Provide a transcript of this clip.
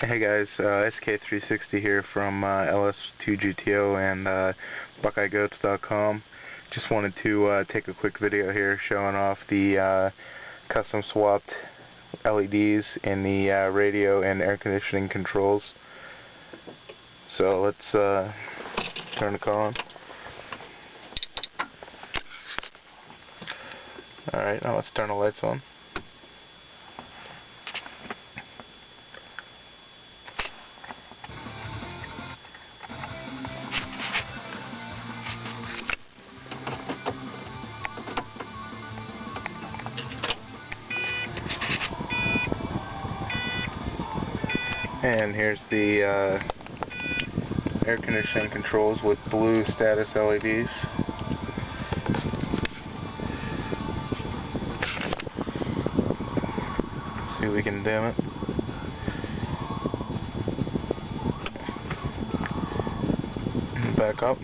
Hey guys, SK360 here from LS2 GTO and BuckeyeGoats.com. Just wanted to take a quick video here showing off the custom swapped LEDs in the radio and air conditioning controls. So let's turn the car on. Alright, now let's turn the lights on. And here's the air conditioning controls with blue status LEDs. See if we can dim it. Back up.